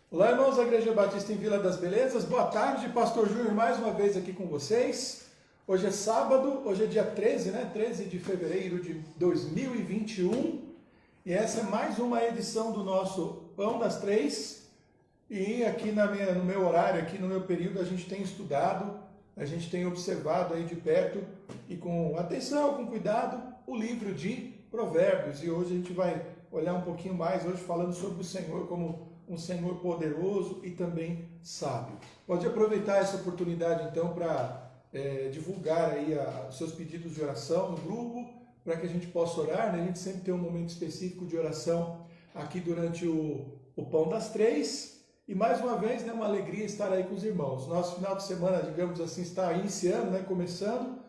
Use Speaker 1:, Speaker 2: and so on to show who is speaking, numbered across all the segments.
Speaker 1: Olá, irmãos da Igreja Batista em Vila das Belezas. Boa tarde, Pastor Júnior, mais uma vez aqui com vocês. Hoje é sábado, hoje é dia 13, né? 13 de fevereiro de 2021. E essa é mais uma edição do nosso Pão das Três. E aqui no meu horário, aqui no meu período, a gente tem estudado, a gente tem observado aí de perto e com atenção, com cuidado, o livro de Provérbios. E hoje a gente vai olhar um pouquinho mais, hoje falando sobre o Senhor como um Senhor poderoso e também sábio. Pode aproveitar essa oportunidade então para divulgar aí os seus pedidos de oração no grupo, para que a gente possa orar, né? A gente sempre tem um momento específico de oração aqui durante o Pão das Três. E mais uma vez, né, uma alegria estar aí com os irmãos. Nosso final de semana, digamos assim, está iniciando, né, começando.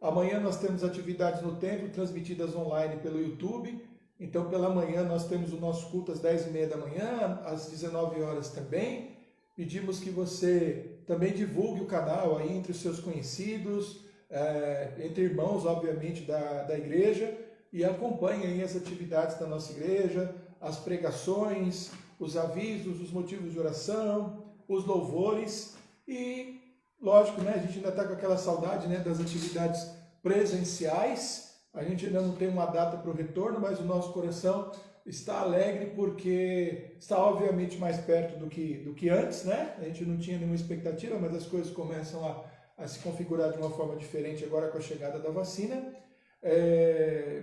Speaker 1: Amanhã nós temos atividades no templo, transmitidas online pelo YouTube. Então, pela manhã, nós temos o nosso culto às 10h30 da manhã, às 19 horas também. Pedimos que você também divulgue o canal aí entre os seus conhecidos, entre irmãos, obviamente, da igreja, e acompanhe aí as atividades da nossa igreja, as pregações, os avisos, os motivos de oração, os louvores e, lógico, né, a gente ainda está com aquela saudade, né, das atividades presenciais. A gente ainda não tem uma data para o retorno, mas o nosso coração está alegre porque está obviamente mais perto do que antes, né? A gente não tinha nenhuma expectativa, mas as coisas começam a se configurar de uma forma diferente agora com a chegada da vacina.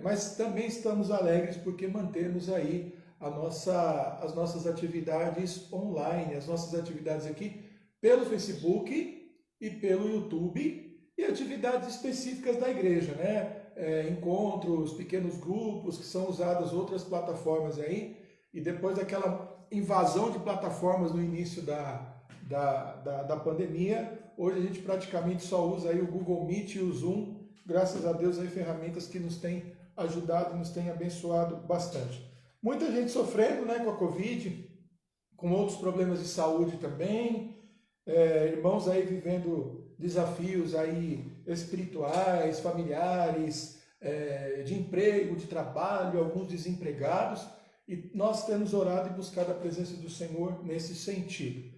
Speaker 1: Mas também estamos alegres porque mantemos aí as nossas atividades online, as nossas atividades aqui pelo Facebook e pelo YouTube e atividades específicas da igreja, né? Encontros, pequenos grupos que são usadas outras plataformas aí, e depois daquela invasão de plataformas no início da pandemia, hoje a gente praticamente só usa aí o Google Meet e o Zoom, graças a Deus aí ferramentas que nos têm ajudado e nos têm abençoado bastante. Muita gente sofrendo, né, com a Covid, com outros problemas de saúde também, irmãos aí vivendo desafios aí espirituais, familiares, de emprego, de trabalho, alguns desempregados, e nós temos orado e buscado a presença do Senhor nesse sentido.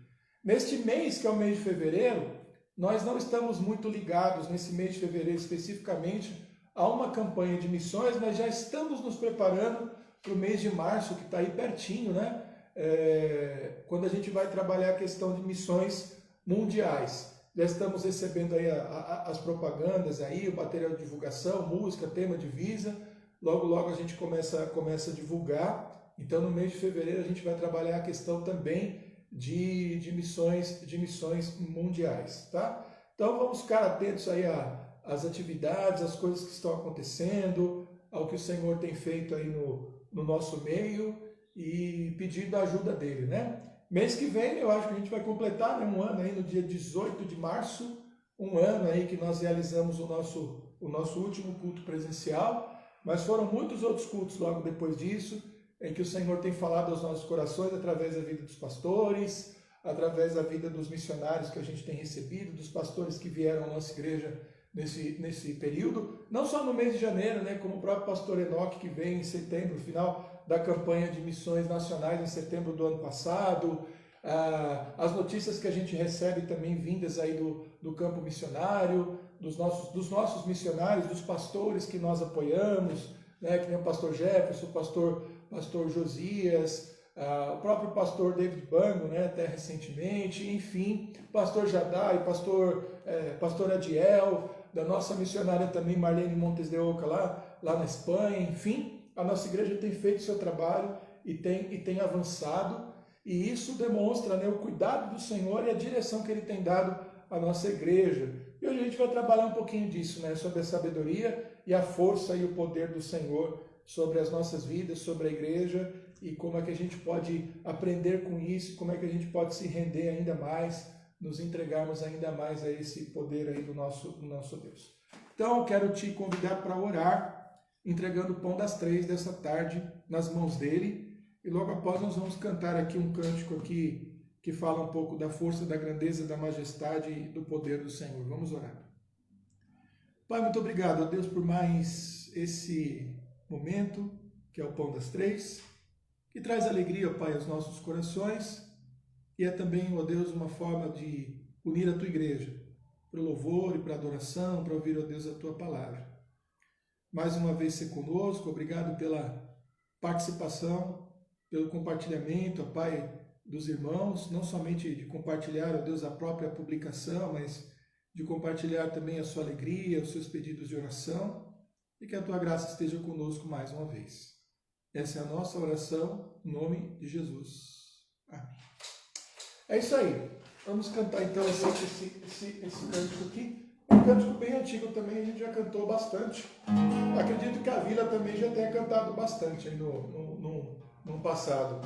Speaker 1: Neste mês, que é o mês de fevereiro, nós não estamos muito ligados, nesse mês de fevereiro especificamente, a uma campanha de missões, mas já estamos nos preparando para o mês de março, que está aí pertinho, né? Quando a gente vai trabalhar a questão de missões mundiais. Já estamos recebendo aí as propagandas, aí, o material de divulgação, música, tema, divisa. Logo, logo a gente começa a divulgar. Então, no mês de fevereiro, a gente vai trabalhar a questão também de missões mundiais, tá? Então, vamos ficar atentos aí às atividades, às coisas que estão acontecendo, ao que o Senhor tem feito aí no nosso meio e pedindo a ajuda dele, né? Mês que vem, eu acho que a gente vai completar, né, um ano aí, no dia 18 de março, um ano aí que nós realizamos o nosso último culto presencial, mas foram muitos outros cultos logo depois disso, em que o Senhor tem falado aos nossos corações através da vida dos pastores, através da vida dos missionários que a gente tem recebido, dos pastores que vieram à nossa igreja nesse período, não só no mês de janeiro, né, como o próprio pastor Enoque, que veio em setembro, final da campanha de missões nacionais em setembro do ano passado, as notícias que a gente recebe também vindas aí do campo missionário, dos nossos missionários, dos pastores que nós apoiamos, né, que nem o pastor Jefferson, o pastor Josias, o próprio pastor David Bango, né, até recentemente, enfim, pastor Jadai, pastor Adiel, da nossa missionária também Marlene Montes de Oca lá na Espanha, enfim, a nossa igreja tem feito seu trabalho e tem avançado, e isso demonstra, né, o cuidado do Senhor e a direção que Ele tem dado à nossa igreja. E hoje a gente vai trabalhar um pouquinho disso, né, sobre a sabedoria e a força e o poder do Senhor sobre as nossas vidas, sobre a igreja, e como é que a gente pode aprender com isso, como é que a gente pode se render ainda mais, nos entregarmos ainda mais a esse poder aí do nosso Deus. Então, eu quero te convidar para orar, entregando o Pão das Três dessa tarde nas mãos dele, e logo após nós vamos cantar aqui um cântico aqui que fala um pouco da força, da grandeza, da majestade e do poder do Senhor. Vamos orar. Pai, muito obrigado, a Deus, por mais esse momento, que é o Pão das Três, que traz alegria, Pai, aos nossos corações, e é também, ó Deus, uma forma de unir a tua igreja para o louvor e para a adoração, para ouvir, ó Deus, a tua palavra. Mais uma vez ser conosco, obrigado pela participação, pelo compartilhamento, ó Pai, dos irmãos, não somente de compartilhar, ó Deus, a própria publicação, mas de compartilhar também a sua alegria, os seus pedidos de oração, e que a tua graça esteja conosco mais uma vez. Essa é a nossa oração, em nome de Jesus. Amém. É isso aí. Vamos cantar então esse cântico aqui. Um cântico bem antigo também, a gente já cantou bastante. Acredito que a Vila também já tenha cantado bastante aí no passado.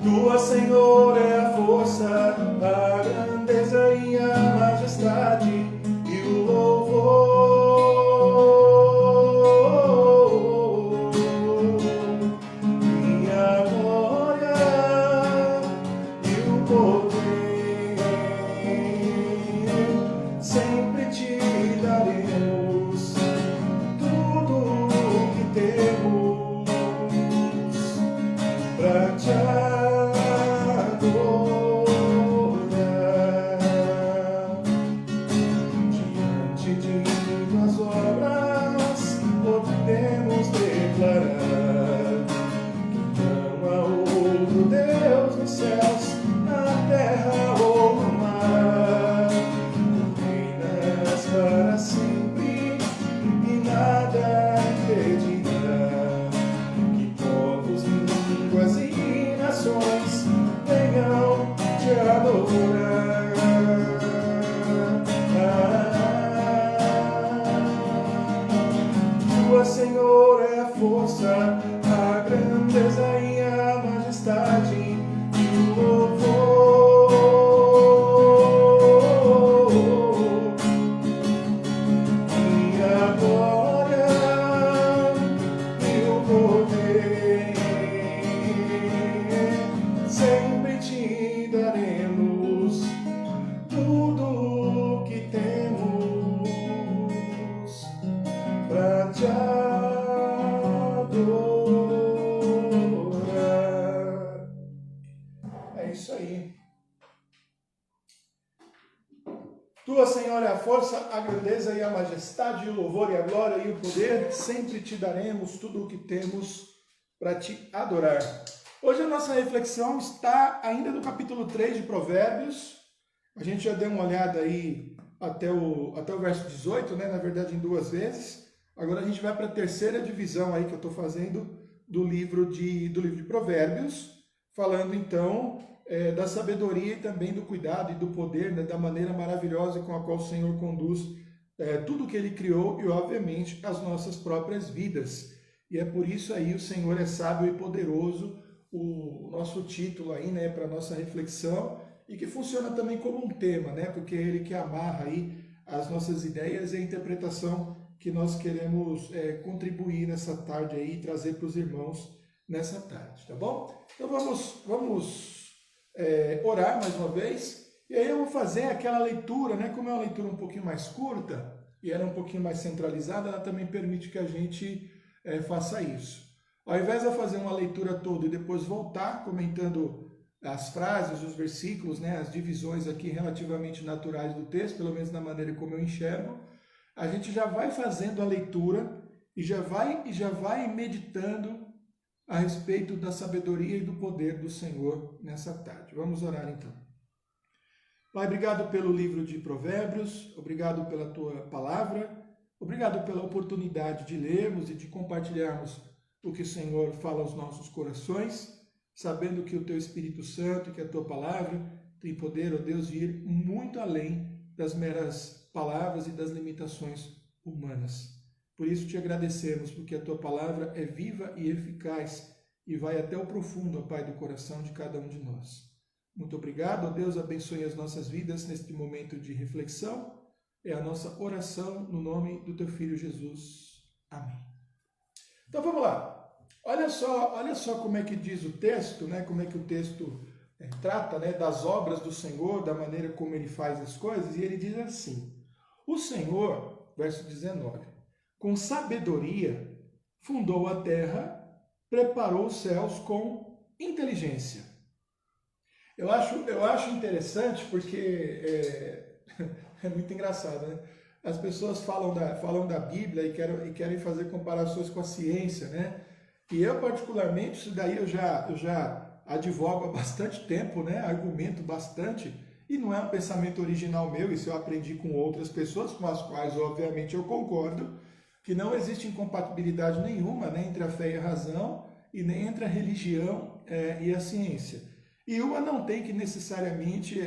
Speaker 1: Tua, Senhor, é a força, a grandeza e a majestade e o louvor e a glória e o poder. Sempre te daremos tudo o que temos pra te Senhor, é a força, a grandeza e a majestade e o louvor e a glória e o poder. Sempre te daremos tudo o que temos pra te Tua, Senhor, é a força, a grandeza e a majestade, o louvor e a glória e o poder. Sempre te daremos tudo o que temos para te adorar. Hoje a nossa reflexão está ainda no capítulo 3 de Provérbios. A gente já deu uma olhada aí até o verso 18, né? Na verdade em 2 vezes. Agora a gente vai para a terceira divisão aí que eu estou fazendo do livro de Provérbios, falando então da sabedoria e também do cuidado e do poder, né, da maneira maravilhosa com a qual o Senhor conduz tudo que Ele criou e, obviamente, as nossas próprias vidas. E é por isso aí o Senhor é sábio e poderoso, o nosso título aí, né, para a nossa reflexão, e que funciona também como um tema, né, porque é Ele que amarra aí as nossas ideias e a interpretação que nós queremos contribuir nessa tarde aí e trazer para os irmãos nessa tarde, tá bom? Então vamos orar mais uma vez, e aí eu vou fazer aquela leitura, né? Como é uma leitura um pouquinho mais curta e ela é um pouquinho mais centralizada, ela também permite que a gente faça isso. Ao invés de eu fazer uma leitura toda e depois voltar comentando as frases, os versículos, né? As divisões aqui relativamente naturais do texto, pelo menos na maneira como eu enxergo, a gente já vai fazendo a leitura e já vai meditando a respeito da sabedoria e do poder do Senhor nessa tarde. Vamos orar então. Pai, obrigado pelo livro de Provérbios, obrigado pela tua palavra, obrigado pela oportunidade de lermos e de compartilharmos o que o Senhor fala aos nossos corações, sabendo que o teu Espírito Santo, que a tua palavra tem poder, ó Deus, de ir muito além das meras palavras e das limitações humanas. Por isso te agradecemos, porque a tua palavra é viva e eficaz e vai até o profundo, ó Pai, do coração de cada um de nós. Muito obrigado, ó Deus, abençoe as nossas vidas neste momento de reflexão. É a nossa oração no nome do teu Filho Jesus. Amém. Então vamos lá. Olha só como é que diz o texto, né? Como é que o texto trata, né, das obras do Senhor, da maneira como ele faz as coisas, e ele diz assim: o Senhor, verso 19, com sabedoria fundou a terra, preparou os céus com inteligência. Eu acho interessante porque é muito engraçado, né? As pessoas falam da Bíblia e querem fazer comparações com a ciência, né? E eu, particularmente, isso daí eu já advogo há bastante tempo, né? Argumento bastante, e não é um pensamento original meu, isso eu aprendi com outras pessoas, com as quais, obviamente, eu concordo, que não existe incompatibilidade nenhuma, né, entre a fé e a razão, e nem entre a religião e a ciência. E uma não tem que necessariamente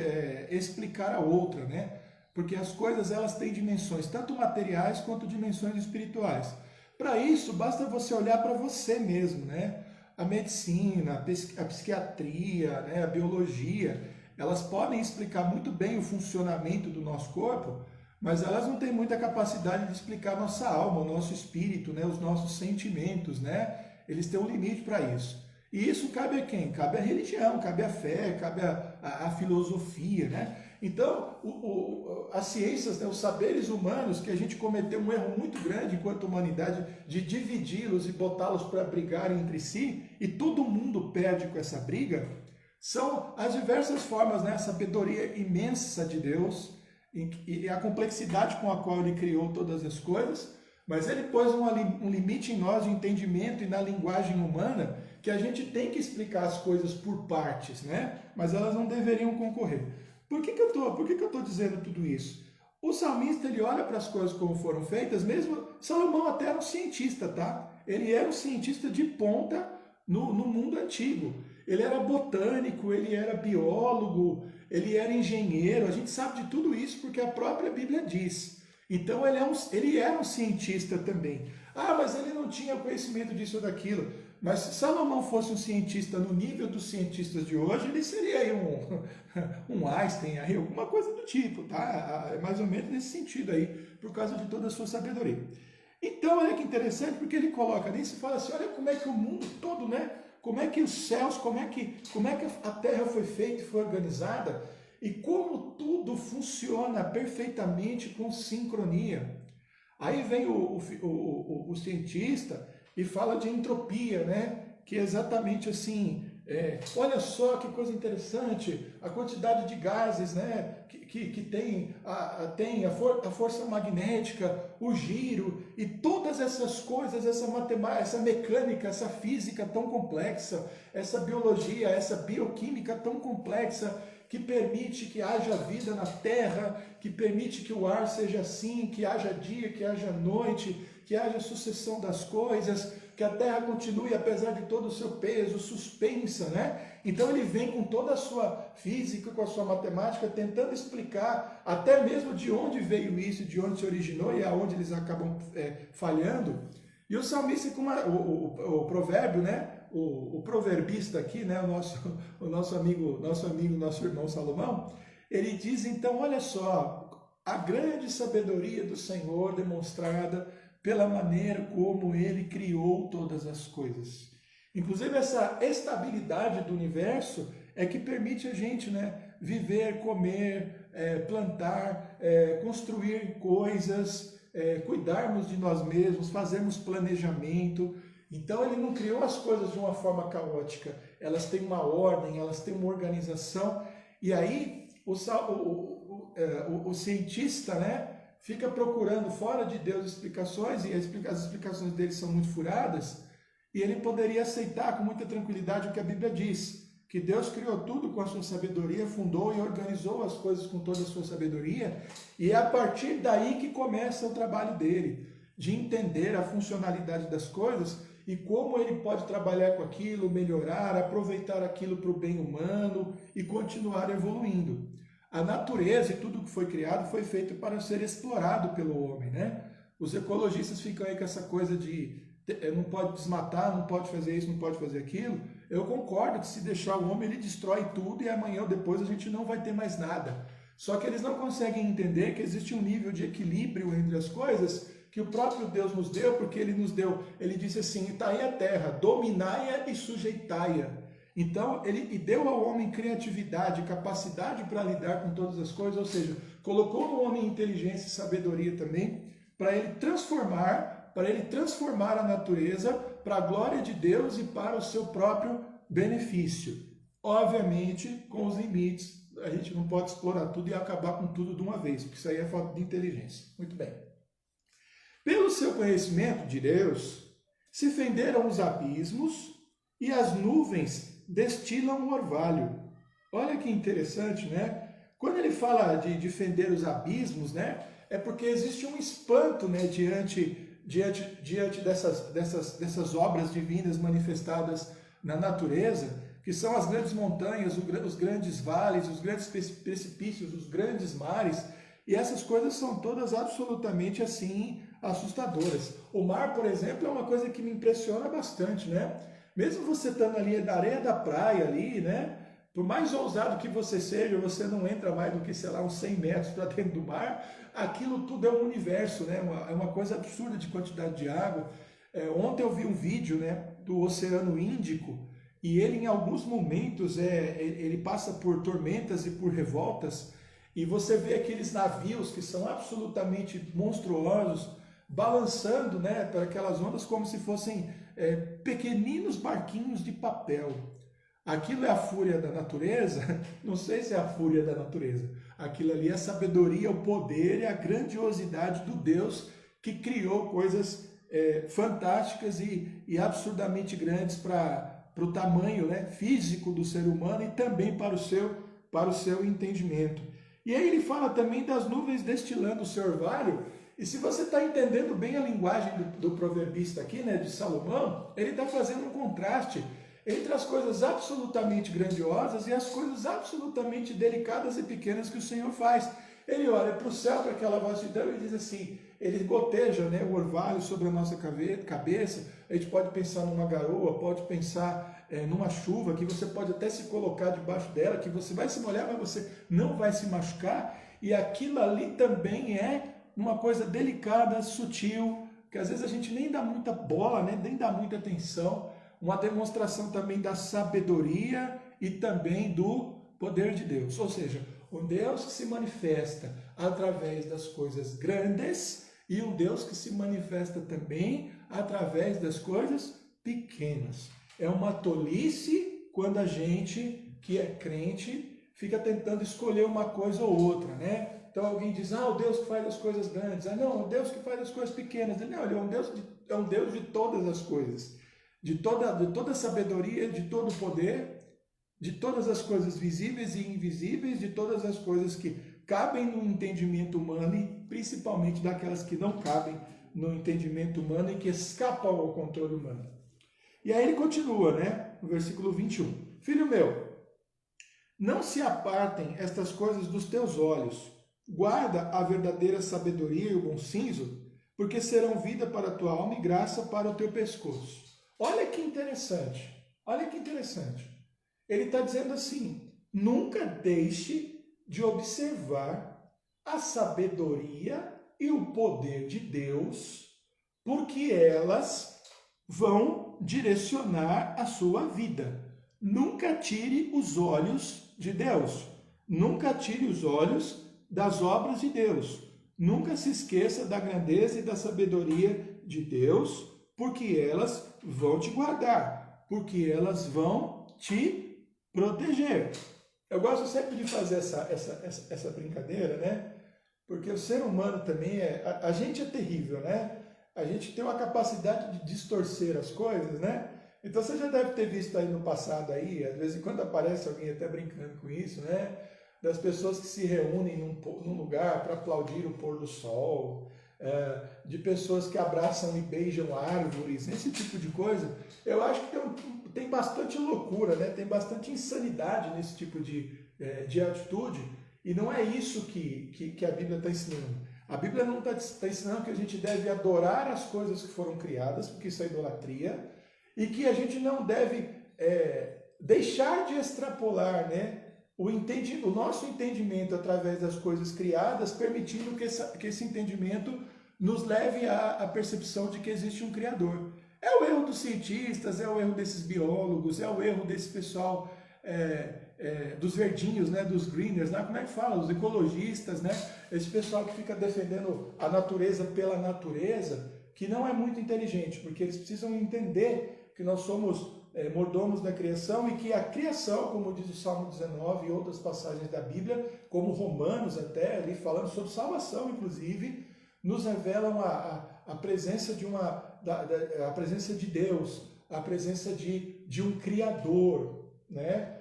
Speaker 1: explicar a outra, né? Porque as coisas elas têm dimensões tanto materiais quanto dimensões espirituais. Para isso, basta você olhar para você mesmo, né? A medicina, a psiquiatria, né? A biologia, elas podem explicar muito bem o funcionamento do nosso corpo, mas elas não têm muita capacidade de explicar nossa alma, o nosso espírito, né? Os nossos sentimentos, né? Eles têm um limite para isso. E isso cabe a quem? Cabe à religião, cabe à fé, cabe à filosofia, né? Então, as ciências, né, os saberes humanos, que a gente cometeu um erro muito grande enquanto humanidade de dividi-los e botá-los para brigarem entre si, e todo mundo perde com essa briga, são as diversas formas, né, a sabedoria imensa de Deus e a complexidade com a qual Ele criou todas as coisas, mas Ele pôs um limite em nós de entendimento e na linguagem humana que a gente tem que explicar as coisas por partes, né? Mas elas não deveriam concorrer. Por que eu tô dizendo tudo isso? O salmista, ele olha para as coisas como foram feitas, mesmo Salomão até era um cientista, tá? Ele era um cientista de ponta no mundo antigo. Ele era botânico, ele era biólogo, ele era engenheiro, a gente sabe de tudo isso porque a própria Bíblia diz. Então ele era um cientista também. Ah, mas ele não tinha conhecimento disso ou daquilo. Mas se Salomão fosse um cientista no nível dos cientistas de hoje, ele seria aí um Einstein, aí, alguma coisa do tipo, tá? É mais ou menos nesse sentido aí, por causa de toda a sua sabedoria. Então, olha que interessante, porque ele coloca nisso e fala assim, olha como é que o mundo todo, né? Como é que os céus, como é que a Terra foi feita e foi organizada, e como tudo funciona perfeitamente com sincronia. Aí vem o cientista e fala de entropia, né? Que é exatamente assim, olha só que coisa interessante, a quantidade de gases, né? Que tem a força magnética, o giro e todas essas coisas, essa matemática, essa mecânica, essa física tão complexa, essa biologia, essa bioquímica tão complexa, que permite que haja vida na Terra, que permite que o ar seja assim, que haja dia, que haja noite, que haja sucessão das coisas, que a Terra continue, apesar de todo o seu peso, suspensa, né? Então ele vem com toda a sua física, com a sua matemática, tentando explicar até mesmo de onde veio isso, de onde se originou e aonde eles acabam falhando. E o salmista, o provérbio, né? O proverbista aqui, né, o nosso amigo, nosso irmão Salomão, ele diz então, olha só, a grande sabedoria do Senhor demonstrada pela maneira como ele criou todas as coisas. Inclusive essa estabilidade do universo é que permite a gente, né, viver, comer, plantar, construir coisas, cuidarmos de nós mesmos, fazermos planejamento. Então ele não criou as coisas de uma forma caótica, elas têm uma ordem, elas têm uma organização, e aí o cientista, né, fica procurando fora de Deus explicações, e as explicações dele são muito furadas, e ele poderia aceitar com muita tranquilidade o que a Bíblia diz, que Deus criou tudo com a sua sabedoria, fundou e organizou as coisas com toda a sua sabedoria, e é a partir daí que começa o trabalho dele, de entender a funcionalidade das coisas, e como ele pode trabalhar com aquilo, melhorar, aproveitar aquilo para o bem humano e continuar evoluindo. A natureza e tudo que foi criado foi feito para ser explorado pelo homem, né? Os ecologistas ficam aí com essa coisa de não pode desmatar, não pode fazer isso, não pode fazer aquilo. Eu concordo que se deixar o homem, ele destrói tudo e amanhã ou depois a gente não vai ter mais nada. Só que eles não conseguem entender que existe um nível de equilíbrio entre as coisas que o próprio Deus nos deu, porque ele nos deu, ele disse assim, está aí a terra, dominai-a e sujeitai-a. Então, ele deu ao homem criatividade, capacidade para lidar com todas as coisas, ou seja, colocou no homem inteligência e sabedoria também, para ele transformar a natureza para a glória de Deus e para o seu próprio benefício. Obviamente, com os limites, a gente não pode explorar tudo e acabar com tudo de uma vez, porque isso aí é falta de inteligência. Muito bem. Pelo seu conhecimento de Deus, se fenderam os abismos e as nuvens destilam o orvalho. Olha que interessante, né? Quando ele fala de fender os abismos, né? É porque existe um espanto, né? Diante dessas obras divinas manifestadas na natureza, que são as grandes montanhas, os grandes vales, os grandes precipícios, os grandes mares, e essas coisas são todas absolutamente assim assustadoras. O mar, por exemplo, é uma coisa que me impressiona bastante, né? Mesmo você estando ali na areia da praia ali, né? Por mais ousado que você seja, você não entra mais do que, sei lá, uns 100 metros para dentro do mar, aquilo tudo é um universo, né? É uma coisa absurda de quantidade de água. Ontem eu vi um vídeo, né, do Oceano Índico, e ele em alguns momentos ele passa por tormentas e por revoltas, e você vê aqueles navios que são absolutamente monstruosos, balançando, né, para aquelas ondas como se fossem pequeninos barquinhos de papel. Aquilo é a fúria da natureza? Não sei se é a fúria da natureza. Aquilo ali é a sabedoria, o poder e a grandiosidade do Deus que criou coisas fantásticas e absurdamente grandes para o tamanho, né, físico do ser humano e também para o seu entendimento. E aí ele fala também das nuvens destilando o seu orvalho. E se você está entendendo bem a linguagem do proverbista aqui, né, de Salomão, ele está fazendo um contraste entre as coisas absolutamente grandiosas e as coisas absolutamente delicadas e pequenas que o Senhor faz. Ele olha para o céu, para aquela vastidão e diz assim, ele goteja, né, o orvalho sobre a nossa cabeça. A gente pode pensar numa garoa, pode pensar numa chuva, que você pode até se colocar debaixo dela, que você vai se molhar, mas você não vai se machucar. E aquilo ali também é uma coisa delicada, sutil, que às vezes a gente nem dá muita bola, né, nem dá muita atenção. Uma demonstração também da sabedoria e também do poder de Deus. Ou seja, um Deus que se manifesta através das coisas grandes e um Deus que se manifesta também através das coisas pequenas. É uma tolice quando a gente, que é crente, fica tentando escolher uma coisa ou outra, né? Então alguém diz, o Deus que faz as coisas grandes. Não, o Deus que faz as coisas pequenas. Não, ele é um Deus de todas as coisas. De toda a sabedoria, de todo o poder, de todas as coisas visíveis e invisíveis, de todas as coisas que cabem no entendimento humano e principalmente daquelas que não cabem no entendimento humano e que escapam ao controle humano. E aí ele continua, né, no versículo 21. Filho meu, não se apartem estas coisas dos teus olhos, guarda a verdadeira sabedoria e o bom senso, porque serão vida para a tua alma e graça para o teu pescoço. Olha que interessante, olha que interessante. Ele está dizendo assim, nunca deixe de observar a sabedoria e o poder de Deus, porque elas vão direcionar a sua vida. Nunca tire os olhos de Deus, nunca tire os olhos das obras de Deus. Nunca se esqueça da grandeza e da sabedoria de Deus, porque elas vão te guardar, porque elas vão te proteger. Eu gosto sempre de fazer essa brincadeira, né? Porque o ser humano também a gente é terrível, né? A gente tem uma capacidade de distorcer as coisas, né? Então você já deve ter visto aí no passado aí, às vezes quando aparece alguém até brincando com isso, né? Das pessoas que se reúnem num lugar para aplaudir o pôr do sol, de pessoas que abraçam e beijam árvores, esse tipo de coisa. Eu acho que tem bastante loucura, né? Tem bastante insanidade nesse tipo de atitude, e não é isso que a Bíblia está ensinando. A Bíblia não está ensinando que a gente deve adorar as coisas que foram criadas, porque isso é idolatria, e que a gente não deve deixar de extrapolar, né, o nosso entendimento através das coisas criadas, permitindo que esse entendimento nos leve à percepção de que existe um Criador. É o erro dos cientistas, é o erro desses biólogos, é o erro desse pessoal dos verdinhos, né, dos greeners, né, como é que fala? Os ecologistas, né, esse pessoal que fica defendendo a natureza pela natureza, que não é muito inteligente, porque eles precisam entender que nós somos mordomos da criação, e que a criação, como diz o Salmo 19 e outras passagens da Bíblia, como Romanos até, ali falando sobre salvação, inclusive, nos revelam a presença a presença de Deus, a presença de um Criador, né?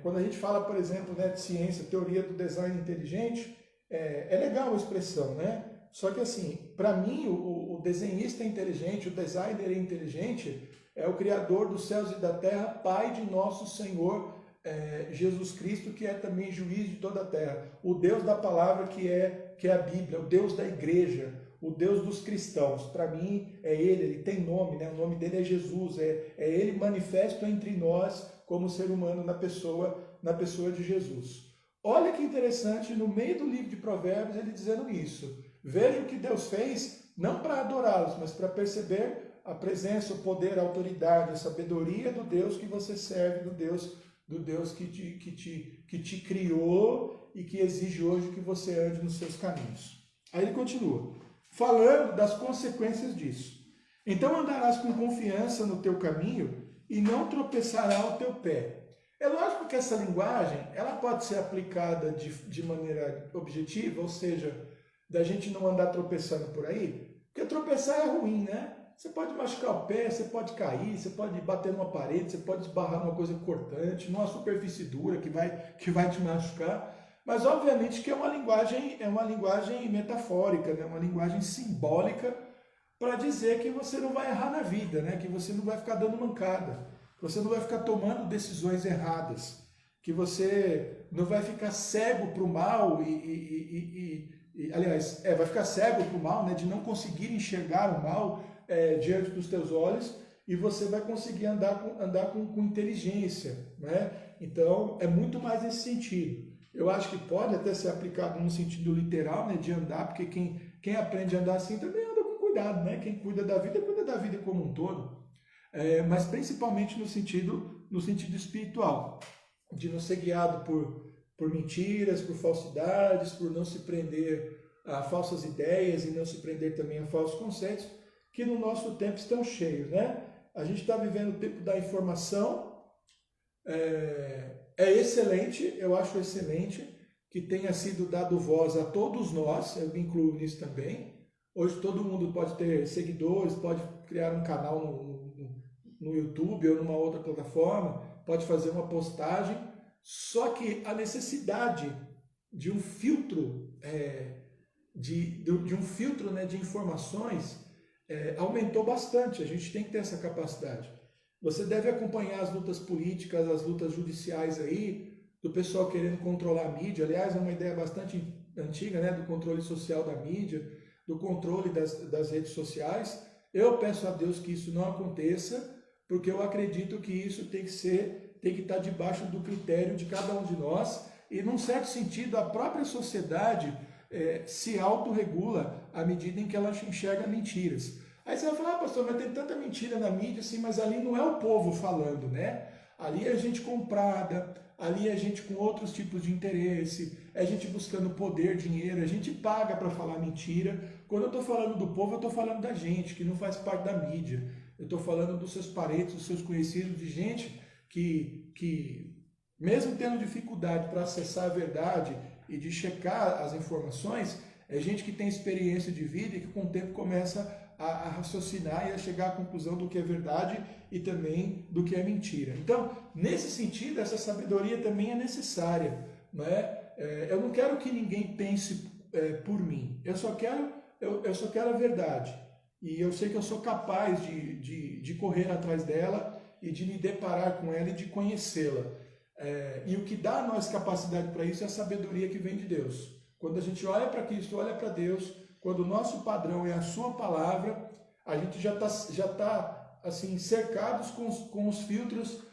Speaker 1: Quando a gente fala, por exemplo, né, de ciência, teoria do design inteligente, é legal a expressão, né? Só que assim, para mim, o desenhista inteligente, o designer inteligente, é o Criador dos céus e da terra, Pai de nosso Senhor Jesus Cristo, que é também juiz de toda a terra. O Deus da palavra que é a Bíblia, o Deus da igreja, o Deus dos cristãos. Para mim, ele tem nome, né? O nome dele é Jesus, é ele manifesto entre nós como ser humano na pessoa de Jesus. Olha que interessante, no meio do livro de Provérbios, ele dizendo isso. Veja o que Deus fez, não para adorá-los, mas para perceber a presença, o poder, a autoridade, a sabedoria do Deus que você serve, do Deus que te criou e que exige hoje que você ande nos seus caminhos. Aí ele continua, falando das consequências disso. Então andarás com confiança no teu caminho e não tropeçará o teu pé. É lógico que essa linguagem, ela pode ser aplicada de maneira objetiva, ou seja, da gente não andar tropeçando por aí, porque tropeçar é ruim, né? Você pode machucar o pé, você pode cair, você pode bater numa parede, você pode esbarrar numa coisa cortante, numa superfície dura que vai te machucar. Mas obviamente que é uma linguagem metafórica, né? Uma linguagem simbólica para dizer que você não vai errar na vida, né? Que você não vai ficar dando mancada, que você não vai ficar tomando decisões erradas, que você não vai ficar cego para o mal aliás, vai ficar cego para o mal, né? De não conseguir enxergar o mal diante dos teus olhos, e você vai conseguir andar com inteligência, né? Então, é muito mais nesse sentido. Eu acho que pode até ser aplicado no sentido literal, né, de andar, porque quem aprende a andar assim também anda com cuidado, né? Quem cuida da vida como um todo. Mas principalmente no sentido espiritual, de não ser guiado por mentiras, por falsidades, por não se prender a falsas ideias e não se prender também a falsos conceitos, que no nosso tempo estão cheios, né? A gente está vivendo o tempo da informação, é excelente, eu acho excelente que tenha sido dado voz a todos nós, eu me incluo nisso também. Hoje todo mundo pode ter seguidores, pode criar um canal no YouTube ou numa outra plataforma, pode fazer uma postagem, só que a necessidade de um filtro, de um filtro, né, de informações aumentou bastante. A gente tem que ter essa capacidade. Você deve acompanhar as lutas políticas, as lutas judiciais aí, do pessoal querendo controlar a mídia. Aliás, é uma ideia bastante antiga, né, do controle social da mídia, do controle das redes sociais. Eu peço a Deus que isso não aconteça, porque eu acredito que isso tem que estar debaixo do critério de cada um de nós, e num certo sentido a própria sociedade se autorregula à medida em que ela enxerga mentiras. Aí você vai falar, pastor, mas tem tanta mentira na mídia, assim, mas ali não é o povo falando, né? Ali é gente comprada, ali é gente com outros tipos de interesse, é gente buscando poder, dinheiro, a gente paga para falar mentira. Quando eu estou falando do povo, eu estou falando da gente, que não faz parte da mídia. Eu estou falando dos seus parentes, dos seus conhecidos, de gente que mesmo tendo dificuldade para acessar a verdade e de checar as informações, é gente que tem experiência de vida e que com o tempo começa a raciocinar e a chegar à conclusão do que é verdade e também do que é mentira. Então, nesse sentido, essa sabedoria também é necessária, não é? Eu não quero que ninguém pense por mim, eu só quero a verdade. E eu sei que eu sou capaz de correr atrás dela e de me deparar com ela e de conhecê-la. E o que dá a nós capacidade para isso é a sabedoria que vem de Deus. Quando a gente olha para Cristo, olha para Deus, quando o nosso padrão é a sua palavra, a gente já está assim, cercados com os filtros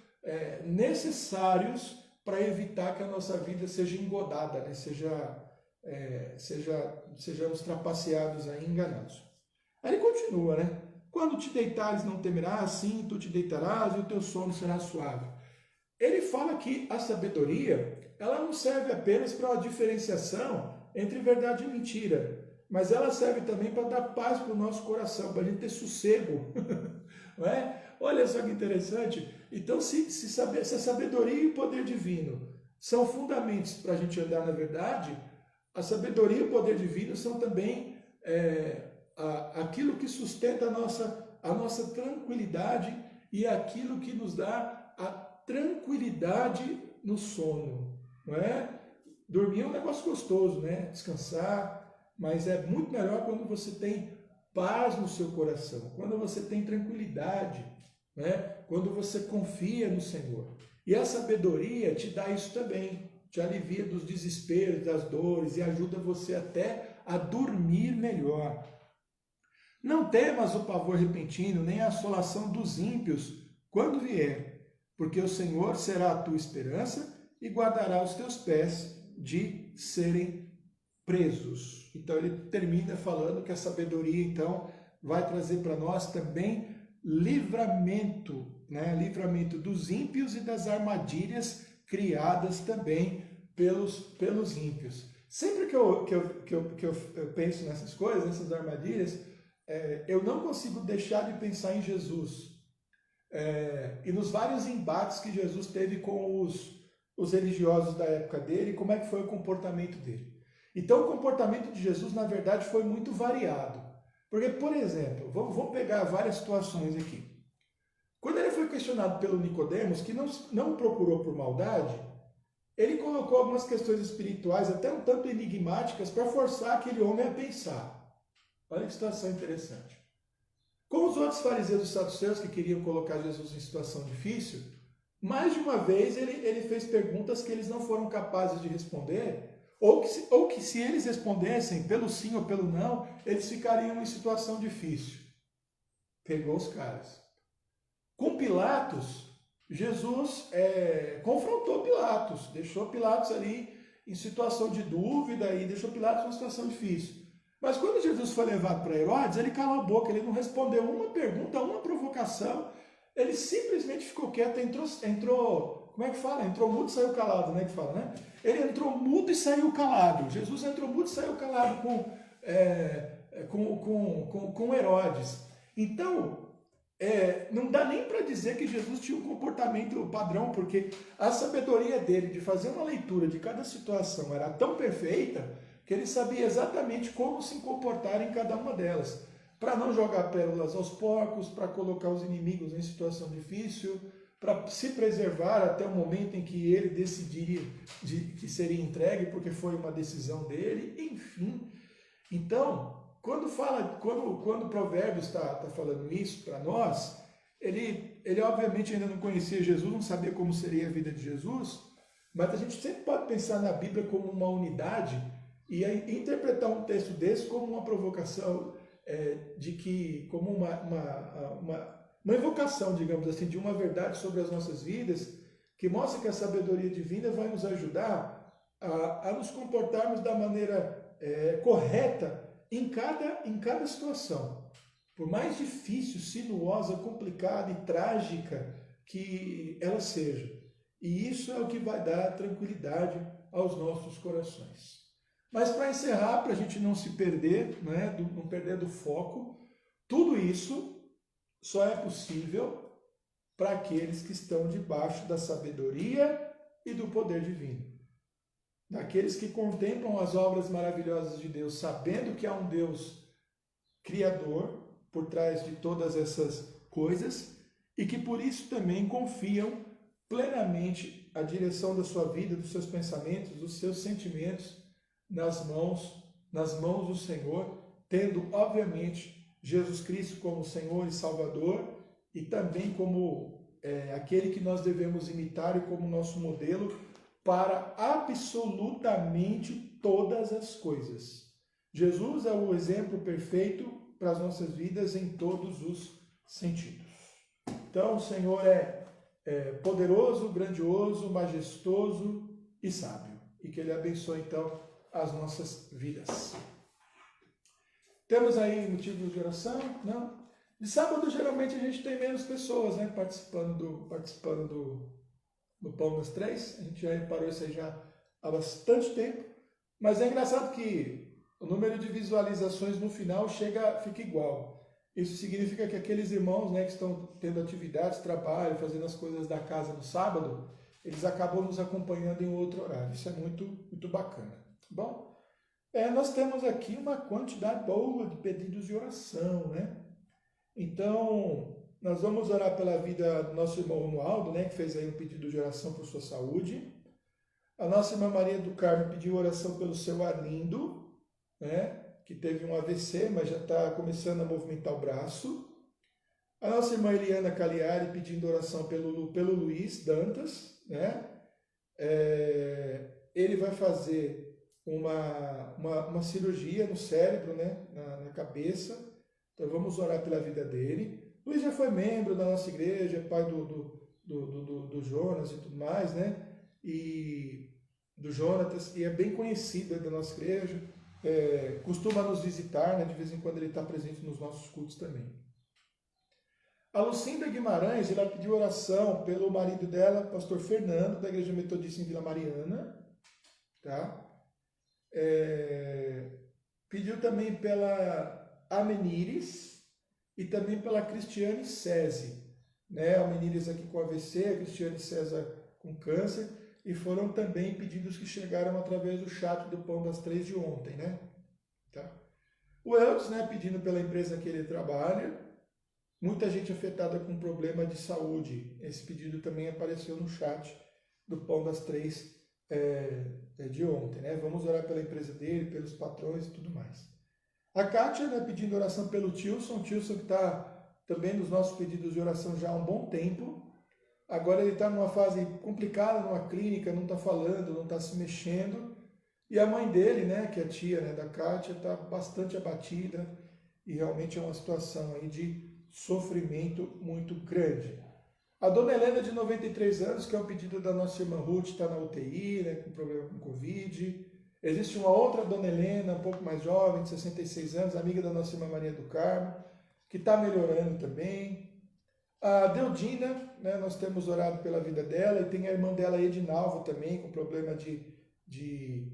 Speaker 1: necessários para evitar que a nossa vida seja engodada, né? Sejamos trapaceados e enganados. Aí ele continua, né? Quando te deitares não temerás, sim, tu te deitarás e o teu sono será suave. Ele fala que a sabedoria, ela não serve apenas para a diferenciação entre verdade e mentira, mas ela serve também para dar paz para o nosso coração, para a gente ter sossego, não é? Olha só que interessante. Então, se a sabedoria e o poder divino são fundamentos para a gente andar na verdade, a sabedoria e o poder divino são também aquilo que sustenta a nossa tranquilidade e aquilo que nos dá a tranquilidade no sono, não é? Dormir é um negócio gostoso, né? Descansar, mas é muito melhor quando você tem paz no seu coração, quando você tem tranquilidade, né? Quando você confia no Senhor. E a sabedoria te dá isso também, te alivia dos desesperos, das dores e ajuda você até a dormir melhor. Não temas o pavor repentino, nem a assolação dos ímpios quando vier, porque o Senhor será a tua esperança e guardará os teus pés de serem presos. Então ele termina falando que a sabedoria então vai trazer para nós também livramento, né? Livramento dos ímpios e das armadilhas criadas também pelos ímpios. Sempre que eu penso nessas coisas, nessas armadilhas, eu não consigo deixar de pensar em Jesus e nos vários embates que Jesus teve com os religiosos da época dele, como é que foi o comportamento dele. Então o comportamento de Jesus, na verdade, foi muito variado. Porque, por exemplo, vamos pegar várias situações aqui. Quando ele foi questionado pelo Nicodemos, que não procurou por maldade, ele colocou algumas questões espirituais, até um tanto enigmáticas, para forçar aquele homem a pensar. Olha que situação interessante. Com os outros fariseus e saduceus que queriam colocar Jesus em situação difícil, mais de uma vez ele fez perguntas que eles não foram capazes de responder, ou que se eles respondessem pelo sim ou pelo não, eles ficariam em situação difícil. Pegou os caras. Com Pilatos, Jesus confrontou Pilatos, deixou Pilatos ali em situação de dúvida e deixou Pilatos em uma situação difícil. Mas quando Jesus foi levado para Herodes, ele calou a boca, ele não respondeu uma pergunta, uma provocação, ele simplesmente ficou quieto, entrou, como é que fala? Entrou mudo e saiu calado, né? Que fala, né? Ele entrou mudo e saiu calado. Jesus entrou mudo e saiu calado com Herodes. Então, não dá nem para dizer que Jesus tinha um comportamento padrão, porque a sabedoria dele de fazer uma leitura de cada situação era tão perfeita que ele sabia exatamente como se comportar em cada uma delas, para não jogar pérolas aos porcos, para colocar os inimigos em situação difícil, para se preservar até o momento em que ele decidiria que seria entregue, porque foi uma decisão dele, enfim. Então, quando o Provérbios está falando isso para nós, ele obviamente ainda não conhecia Jesus, não sabia como seria a vida de Jesus, mas a gente sempre pode pensar na Bíblia como uma unidade e interpretar um texto desse como uma provocação como uma invocação, digamos assim, de uma verdade sobre as nossas vidas, que mostra que a sabedoria divina vai nos ajudar a nos comportarmos da maneira correta em cada situação. Por mais difícil, sinuosa, complicada e trágica que ela seja. E isso é o que vai dar tranquilidade aos nossos corações. Mas para encerrar, para a gente não se perder, né, não perder do foco, tudo isso só é possível para aqueles que estão debaixo da sabedoria e do poder divino. Daqueles que contemplam as obras maravilhosas de Deus, sabendo que há um Deus criador por trás de todas essas coisas e que por isso também confiam plenamente a direção da sua vida, dos seus pensamentos, dos seus sentimentos nas mãos do Senhor, tendo, obviamente, Jesus Cristo como Senhor e Salvador e também como aquele que nós devemos imitar e como nosso modelo para absolutamente todas as coisas. Jesus é o exemplo perfeito para as nossas vidas em todos os sentidos. Então, o Senhor é poderoso, grandioso, majestoso e sábio. E que Ele abençoe, então, as nossas vidas. Temos aí motivos de oração? Não? De sábado, geralmente, a gente tem menos pessoas, né, participando do Pão das Três. A gente já reparou isso aí já há bastante tempo. Mas é engraçado que o número de visualizações no final fica igual. Isso significa que aqueles irmãos, né, que estão tendo atividades, trabalho, fazendo as coisas da casa no sábado, eles acabam nos acompanhando em outro horário. Isso é muito, muito bacana. Bom, nós temos aqui uma quantidade boa de pedidos de oração, né? Então, nós vamos orar pela vida do nosso irmão Romualdo, né, que fez aí um pedido de oração por sua saúde. A nossa irmã Maria do Carmo pediu oração pelo seu Arlindo, né, que teve um AVC, mas já está começando a movimentar o braço. A nossa irmã Eliana Cagliari pedindo oração pelo Luiz Dantas, né? Ele vai fazer uma cirurgia no cérebro, né, na cabeça. Então vamos orar pela vida dele. Luiz já foi membro da nossa igreja, pai do Jonas e tudo mais, né? E do Jonatas, e é bem conhecido da nossa igreja. Costuma nos visitar, né? De vez em quando ele está presente nos nossos cultos também. A Lucinda Guimarães, ela pediu oração pelo marido dela, pastor Fernando, da Igreja Metodista em Vila Mariana, tá? Pediu também pela Amenires e também pela Cristiane Cese, né? A Amenires aqui com AVC, a Cristiane César com câncer, e foram também pedidos que chegaram através do chat do Pão das Três de ontem, né? Tá? O Elton, né, pedindo pela empresa que ele trabalha. Muita gente afetada com problema de saúde. Esse pedido também apareceu no chat do Pão das Três de ontem, né? Vamos orar pela empresa dele, pelos patrões e tudo mais. A Kátia, né, pedindo oração pelo Tilson que está também nos nossos pedidos de oração já há um bom tempo. Agora ele está numa fase complicada, numa clínica, não está falando, não está se mexendo. E a mãe dele, né, que é a tia, né, da Kátia, está bastante abatida e realmente é uma situação aí de sofrimento muito grande. A dona Helena, de 93 anos, que é um pedido da nossa irmã Ruth, está na UTI, né, com problema com Covid. Existe uma outra dona Helena, um pouco mais jovem, de 66 anos, amiga da nossa irmã Maria do Carmo, que está melhorando também. A Deudina, né, nós temos orado pela vida dela, e tem a irmã dela, Edinalva, também, com problema de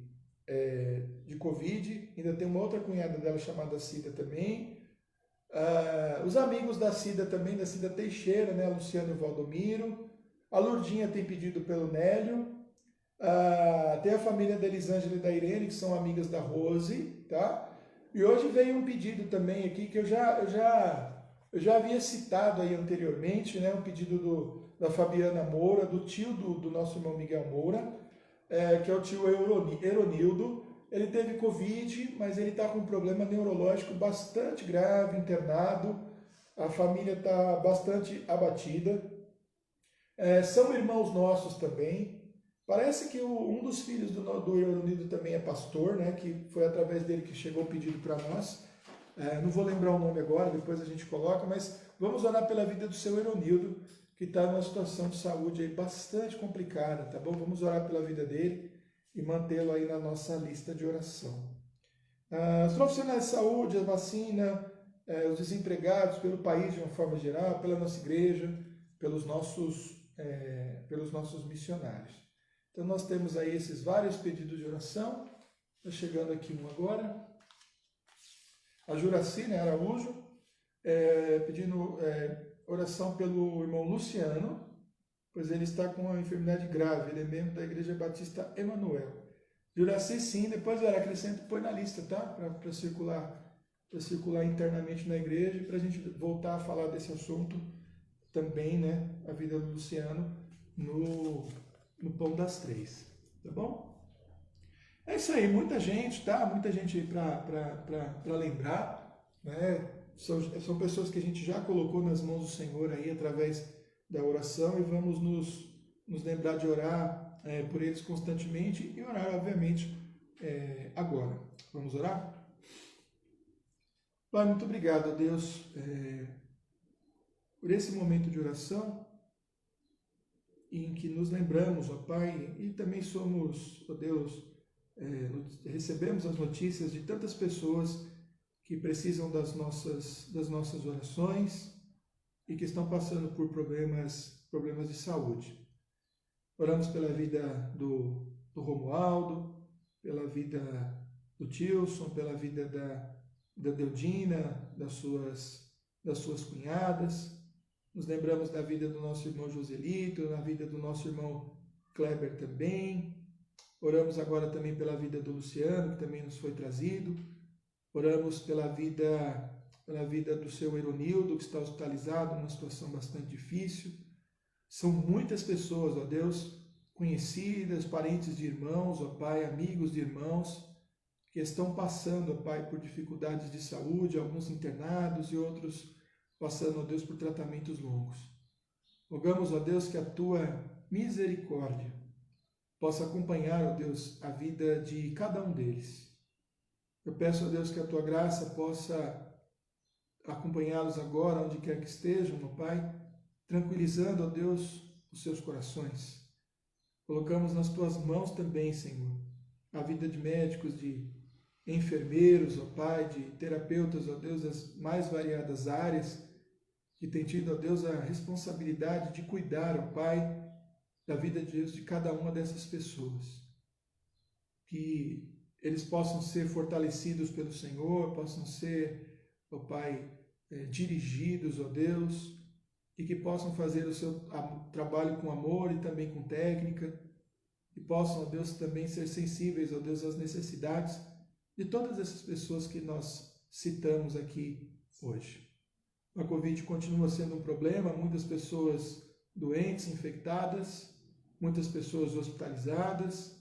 Speaker 1: Covid. Ainda tem uma outra cunhada dela chamada Cida também. Os amigos da Cida também, da Cida Teixeira, né, a Luciana e o Valdomiro. A Lurdinha tem pedido pelo Nélio. Tem a família da Elisângela e da Irene, que são amigas da Rose, tá? E hoje veio um pedido também aqui, que eu já havia citado aí anteriormente, né, um pedido da Fabiana Moura, do tio do nosso irmão Miguel Moura, que é o tio Eronildo. Ele teve Covid, mas ele está com um problema neurológico bastante grave, internado. A família está bastante abatida. São irmãos nossos também. Parece que um dos filhos do Eronildo também é pastor, né? Que foi através dele que chegou o pedido para nós. Não vou lembrar o nome agora, depois a gente coloca, mas vamos orar pela vida do seu Eronildo, que está numa situação de saúde aí bastante complicada, tá bom? Vamos orar pela vida dele e mantê-lo aí na nossa lista de oração. Os profissionais de saúde, a vacina, os desempregados, pelo país de uma forma geral, pela nossa igreja, pelos nossos missionários. Então nós temos aí esses vários pedidos de oração. Está chegando aqui um agora. A Juraci, né, Araújo, pedindo oração pelo irmão Luciano, pois ele está com uma enfermidade grave, ele é membro da Igreja Batista Emanuel. Juraci, sim, depois era acrescento, põe na lista, tá? Para circular internamente na igreja, e para a gente voltar a falar desse assunto também, né? A vida do Luciano no Pão das Três, tá bom? É isso aí, muita gente, tá? Muita gente aí para lembrar, né? São pessoas que a gente já colocou nas mãos do Senhor aí através da oração, e vamos nos lembrar de orar por eles constantemente e orar, obviamente, agora. Vamos orar? Pai, muito obrigado, a Deus, por esse momento de oração em que nos lembramos, ó Pai, e também somos, ó Deus, recebemos as notícias de tantas pessoas que precisam das nossas orações e que estão passando por problemas de saúde. Oramos pela vida do Romualdo, pela vida do Tilson, pela vida da Deudina, das suas das suas cunhadas. Nos lembramos da vida do nosso irmão Joselito, da vida do nosso irmão Kleber também. Oramos agora também pela vida do Luciano, que também nos foi trazido. Oramos pela vida do seu Eronildo, que está hospitalizado, numa situação bastante difícil. São muitas pessoas, ó Deus, conhecidas, parentes de irmãos, ó Pai, amigos de irmãos, que estão passando, ó Pai, por dificuldades de saúde, alguns internados e outros passando, ó Deus, por tratamentos longos. Rogamos, ó Deus, que a Tua misericórdia possa acompanhar, ó Deus, a vida de cada um deles. Eu peço, ó Deus, que a Tua graça possa acompanhá-los agora, onde quer que estejam, ó Pai, tranquilizando, ó Deus, os seus corações. Colocamos nas Tuas mãos também, Senhor, a vida de médicos, de enfermeiros, ó Pai, de terapeutas, ó Deus, das mais variadas áreas, que têm tido, ó Deus, a responsabilidade de cuidar, ó Pai, da vida de Deus de cada uma dessas pessoas. Que eles possam ser fortalecidos pelo Senhor, possam ser, ó Pai, dirigidos, ó Deus, e que possam fazer o seu trabalho com amor e também com técnica, e possam, ó Deus, também ser sensíveis, ó Deus, às necessidades de todas essas pessoas que nós citamos aqui hoje. A Covid continua sendo um problema, muitas pessoas doentes, infectadas, muitas pessoas hospitalizadas.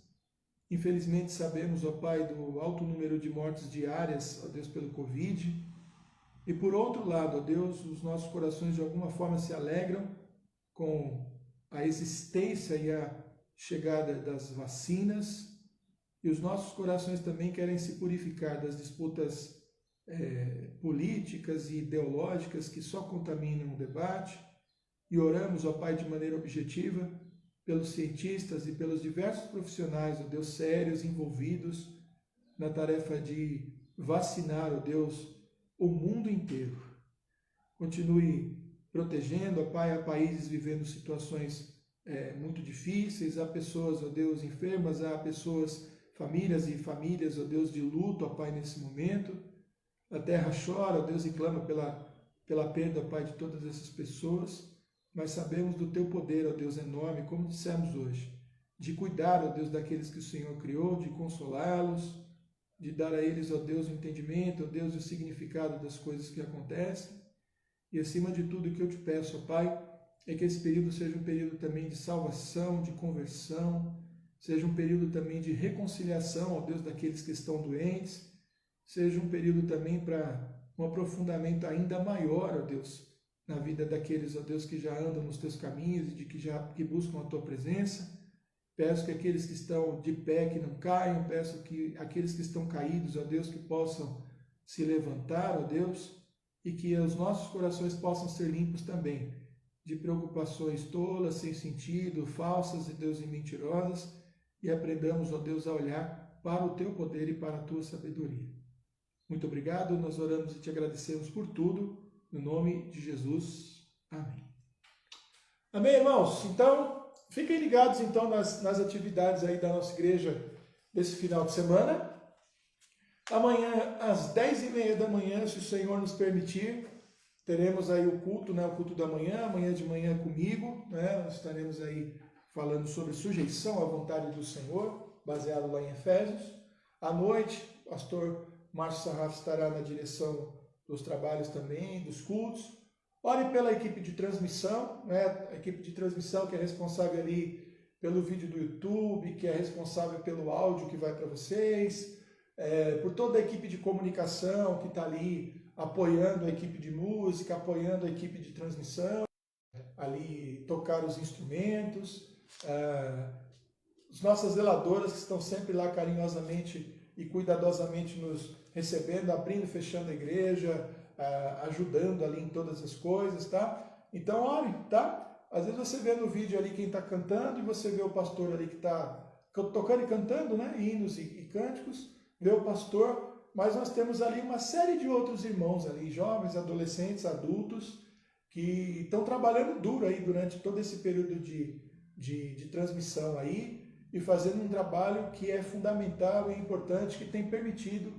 Speaker 1: Infelizmente sabemos, ó Pai, do alto número de mortes diárias, ó Deus, pelo Covid. E por outro lado, ó Deus, os nossos corações de alguma forma se alegram com a existência e a chegada das vacinas, e os nossos corações também querem se purificar das disputas políticas e ideológicas que só contaminam o debate, e oramos, ó Pai, de maneira objetiva, pelos cientistas e pelos diversos profissionais, ó Deus, sérios, envolvidos na tarefa de vacinar, ó Deus, o mundo inteiro. Continue protegendo, ó Pai, há países vivendo situações muito difíceis, há pessoas, ó Deus, enfermas, há pessoas, famílias e famílias, ó Deus, de luto, ó Pai, nesse momento. A terra chora, ó Deus, e clama pela perda, ó Pai, de todas essas pessoas, mas sabemos do Teu poder, ó Deus, enorme, como dissemos hoje, de cuidar, ó Deus, daqueles que o Senhor criou, de consolá-los, de dar a eles, ó Deus, o entendimento, ó Deus, o significado das coisas que acontecem. E acima de tudo, o que eu te peço, ó Pai, é que esse período seja um período também de salvação, de conversão, seja um período também de reconciliação, ó Deus, daqueles que estão doentes, seja um período também para um aprofundamento ainda maior, ó Deus, na vida daqueles, ó Deus, que já andam nos Teus caminhos e que buscam a Tua presença. Peço que aqueles que estão de pé, que não caiam, peço que aqueles que estão caídos, ó Deus, que possam se levantar, ó Deus, e que os nossos corações possam ser limpos também de preocupações tolas, sem sentido, falsas, e Deus, e mentirosas, e aprendamos, ó Deus, a olhar para o Teu poder e para a Tua sabedoria. Muito obrigado, nós oramos e te agradecemos por tudo, no nome de Jesus. Amém. Amém, irmãos? Então, fiquem ligados então nas atividades aí da nossa igreja desse final de semana. Amanhã, às 10h30 da manhã, se o Senhor nos permitir, teremos aí o culto, né? O culto da manhã, amanhã de manhã comigo, né? Nós estaremos aí falando sobre sujeição à vontade do Senhor, baseado lá em Efésios. À noite, o pastor Márcio Sarraf estará na direção dos trabalhos também, dos cultos. Ore pela equipe de transmissão, né? A equipe de transmissão que é responsável ali pelo vídeo do YouTube, que é responsável pelo áudio que vai para vocês, por toda a equipe de comunicação que está ali apoiando a equipe de música, apoiando a equipe de transmissão, ali tocar os instrumentos, as nossas zeladoras que estão sempre lá carinhosamente e cuidadosamente nos recebendo, abrindo e fechando a igreja, ajudando ali em todas as coisas, tá? Então, ore, tá? Às vezes você vê no vídeo ali quem está cantando e você vê o pastor ali que está tocando e cantando, né? Hinos e cânticos, vê o pastor, mas nós temos ali uma série de outros irmãos ali, jovens, adolescentes, adultos, que estão trabalhando duro aí durante todo esse período de transmissão aí, e fazendo um trabalho que é fundamental e importante, que tem permitido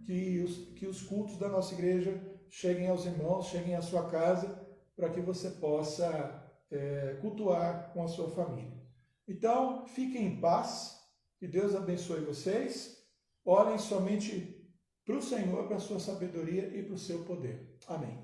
Speaker 1: que os cultos da nossa igreja cheguem aos irmãos, cheguem à sua casa, para que você possa cultuar com a sua família. Então, fiquem em paz, que Deus abençoe vocês, orem somente para o Senhor, para a sua sabedoria e para o seu poder. Amém.